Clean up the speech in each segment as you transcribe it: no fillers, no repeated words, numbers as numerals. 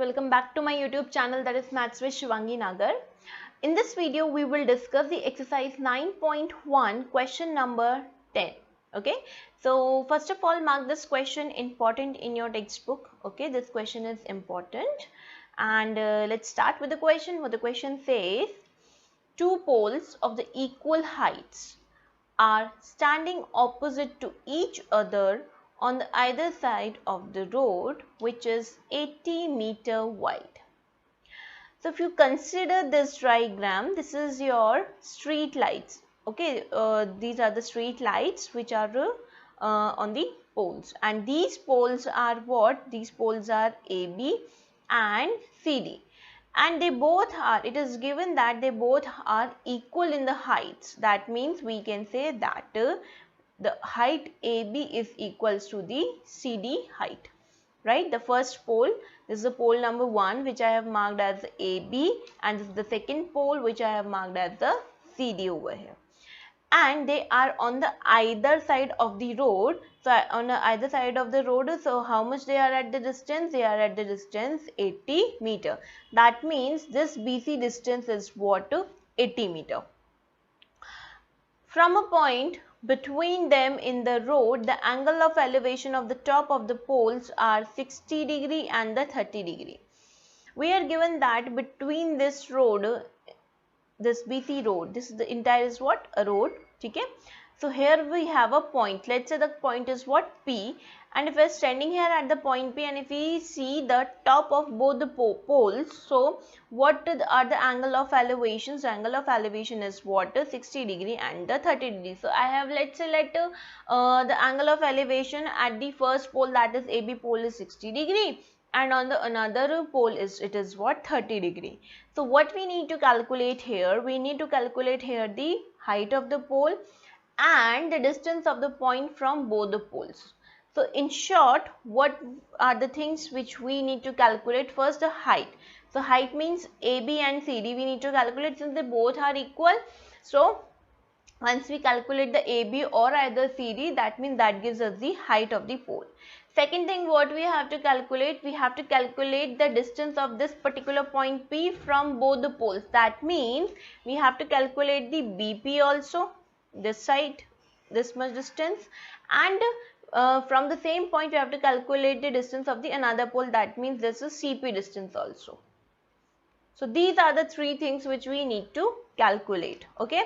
welcome back to my YouTube channel, that is Maths with Shivangi Nagar. In this video we will discuss the exercise 9.1 question number 10. Okay, so first of all mark this question important in your textbook. Okay, this question is important and let's start with the question. What the question says: two poles of the equal heights are standing opposite to each other on the either side of the road, which is 80 meter wide. So if you consider this diagram, this is your street lights. Okay, these are the street lights which are on the poles, and these poles are what? These poles are AB and CD, and they both are, it is given that they both are equal in the heights. That means we can say that the height AB is equals to the CD height, right? The first pole, this is the pole number 1 which I have marked as AB, and this is the second pole which I have marked as the CD over here, and they are on the either side of the road. So on the either side of the road, so how much they are at the distance? They are at the distance 80 meter. That means this BC distance is what? 80 meter. From a point between them in the road, the angle of elevation of the top of the poles are 60 degree and the 30 degree. We are given that between this road, this BC road, this is the entire is what? A road. Okay, so here we have a point. Let's say the point is what? P, and if we are standing here at the point P and if we see the top of both the poles, so what are the angle of elevations? The angle of elevation is what? 60 degree and the 30 degree. So I have, let's say, the angle of elevation at the first pole, that is AB pole, is 60 degree, and on the another pole is, it is what? 30 degree. So what we need to calculate here? We need to calculate here the height of the pole and the distance of the point from both the poles. So in short, what are the things which we need to calculate? First, the height. So height means AB and CD we need to calculate, since they both are equal. So once we calculate the AB or either CD, that means that gives us the height of the pole. Second thing, what we have to calculate? We have to calculate the distance of this particular point P from both the poles. That means we have to calculate the BP also, this side, this much distance, and from the same point we have to calculate the distance of the another pole. That means this is CP distance also. So these are the three things which we need to calculate. Okay,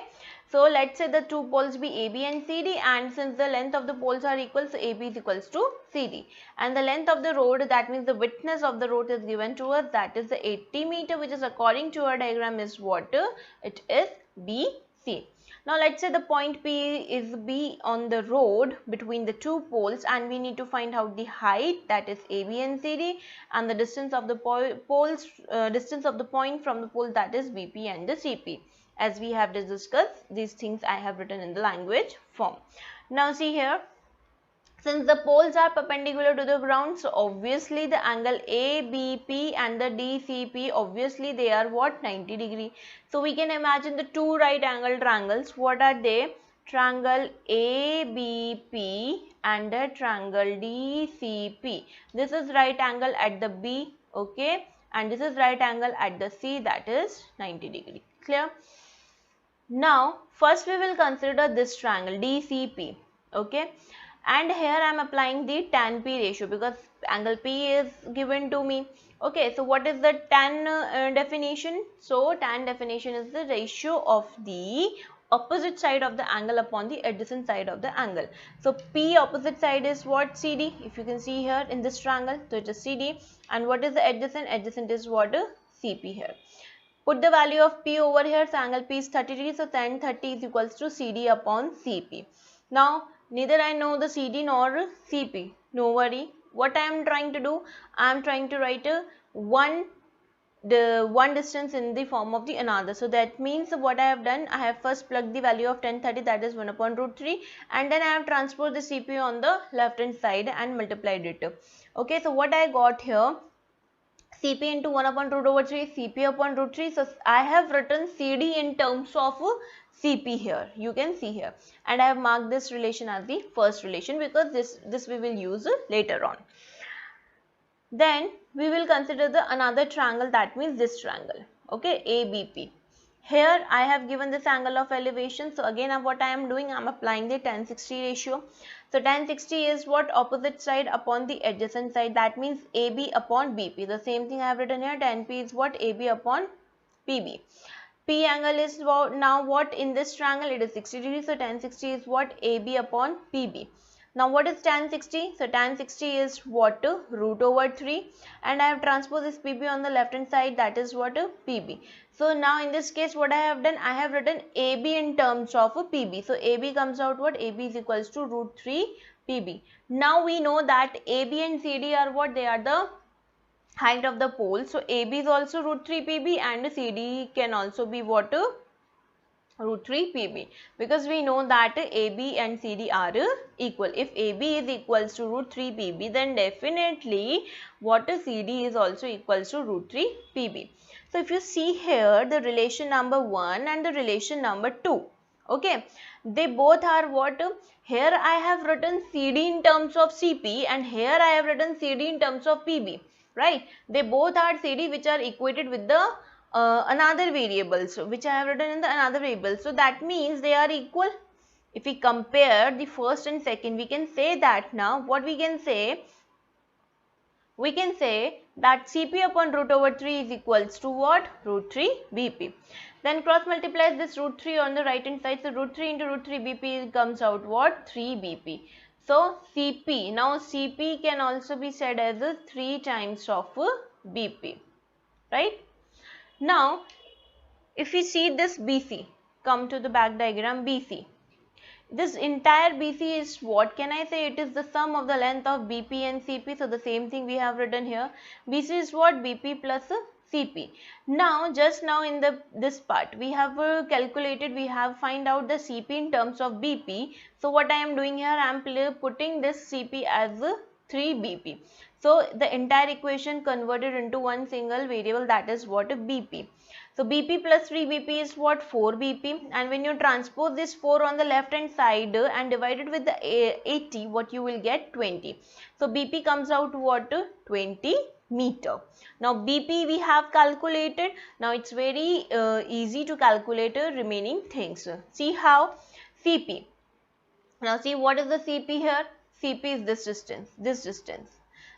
so let's say the two poles be AB and CD, and since the length of the poles are equal, so AB is equals to CD, and the length of the road, that means the widthness of the road is given to us, that is the 80 meter, which is according to our diagram is what? It is BC. Now let's say the point P is B on the road between the two poles, and we need to find out the height, that is AB and CD, and the distance of the poles, distance of the point from the pole, that is BP and the CP. As we have discussed, these things I have written in the language form. Now see here, since the poles are perpendicular to the ground, so obviously the angle ABP and the DCP, obviously they are what? 90 degree. So we can imagine the two right angle triangles. What are they? Triangle ABP and the triangle DCP. This is right angle at the B, okay, and this is right angle at the C, that is 90 degree. Clear? Now first we will consider this triangle DCP, okay, and here I am applying the tan P ratio because angle P is given to me. Okay, so what is the tan definition? So tan definition is the ratio of the opposite side of the angle upon the adjacent side of the angle. So P opposite side is what? CD. If you can see here in this triangle, so it is CD, and what is the adjacent? Adjacent is what? CP here. Put the value of P over here, so angle P is 30 degrees, so tan 30 is equals to CD upon CP. Now neither I know the CD nor CP, no worry. What I am trying to do? I am trying to write one distance in the form of the another. So that means what I have done, I have first plugged the value of tan 30, that is 1 upon root 3, and then I have transposed the CP on the left hand side and multiplied it. Okay, so what I got here, CP into 1 upon root over 3, CP upon root 3. So I have written CD in terms of CP here, you can see here, and I have marked this relation as the first relation because this we will use later on. Then we will consider the another triangle, that means this triangle. Okay, ABP. Here I have given this angle of elevation. So again what I am doing, I am applying the tan 60 ratio. So tan 60 is what? Opposite side upon the adjacent side. That means AB upon BP. The same thing I have written here. Tan P is what? AB upon PB. P angle is now what in this triangle? It is 60 degrees. So tan 60 is what? AB upon PB. Now what is tan 60? So tan 60 is what? Root over 3, and I have transposed this PB on the left hand side, that is what? PB. So now in this case what I have done? I have written AB in terms of PB. So AB comes out what? AB is equals to root 3 PB. Now we know that AB and CD are what? They are the height of the pole. So AB is also root 3 PB and CD can also be what? Root 3 PB, because we know that AB and CD are equal. If AB is equals to root 3 PB, then definitely what CD is also equals to root 3 PB. So if you see here the relation number 1 and the relation number 2, okay, they both are what? Here I have written CD in terms of CP and here I have written CD in terms of PB, right? They both are CD which are equated with the another variables which I have written in the another variable. So that means they are equal. If we compare the first and second, we can say that now what we can say? We can say that CP upon root over 3 is equals to what? Root 3 BP. Then cross multiplies this root 3 on the right hand side. So root 3 into root 3 BP comes out what? 3 BP. So CP, now CP can also be said as a 3 times of BP, right? Now if we see this BC, come to the back diagram BC. This entire BC is what can I say? It is the sum of the length of BP and CP. So the same thing we have written here. BC is what? BP plus CP. Now just now in this part we have calculated, we have find out the CP in terms of BP. So what I am doing here, I am putting this CP as 3 BP. So the entire equation converted into one single variable, that is what? BP. So BP plus 3 BP is what? 4 BP, and when you transpose this 4 on the left hand side and divide it with the 80, what you will get? 20. So BP comes out what? 20 meter. Now BP we have calculated. Now it's very easy to calculate remaining things. See how? CP. Now see what is the CP here? CP is this distance, this distance.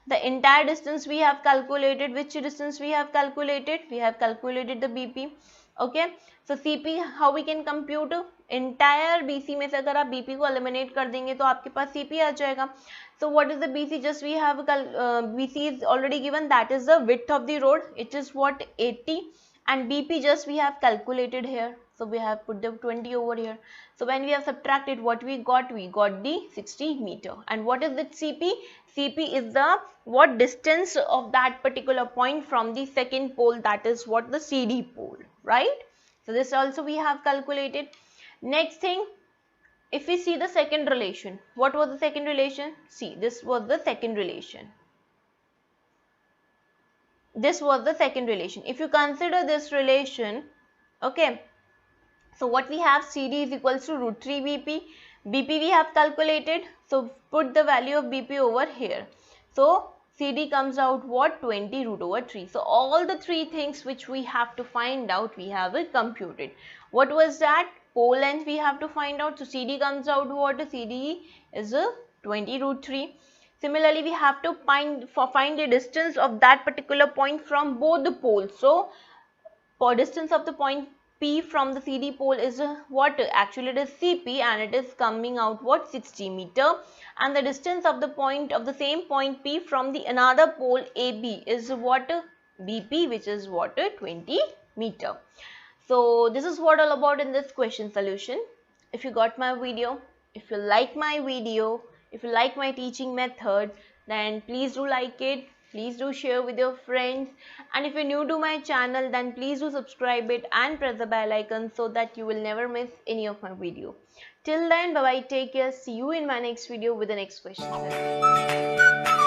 The entire distance we have calculated. Which distance we have calculated? We have calculated the BP. Okay. So CP how we can compute? Entire BC में से अगर आप BP को eliminate कर देंगे तो आपके पास CP आ जाएगा. So what is the BC? Just we have BC is already given, that is the width of the road. It is what? 80, and BP just we have calculated here. So we have put the 20 over here. So when we have subtracted, what we got? We got the 60 meter. And what is the CP? CP is the what distance of that particular point from the second pole, that is what? The CD pole, right? So this also we have calculated. Next thing, if we see the second relation, what was the second relation? See, this was the second relation. This was the second relation. If you consider this relation, okay, so what we have? CD is equals to root 3 BP. BP we have calculated. So put the value of BP over here. So CD comes out what? 20 root over 3. So all the three things which we have to find out, we have it computed. What was that? Pole length we have to find out. So CD comes out what? CD is 20 root 3. Similarly, we have to find the distance of that particular point from both the poles. So for distance of the point P from the CD pole is what? Actually it is CP, and it is coming out what? 60 meter. And the distance of the point of the same point P from the another pole AB is what? BP, which is what? 20 meter. So this is what all about in this question solution. If you got my video, if you like my video, if you like my teaching method, then please do like it. Please do share with your friends, and if you're new to my channel, then please do subscribe it and press the bell icon so that you will never miss any of my video. Till then, bye bye, take care, see you in my next video with the next question.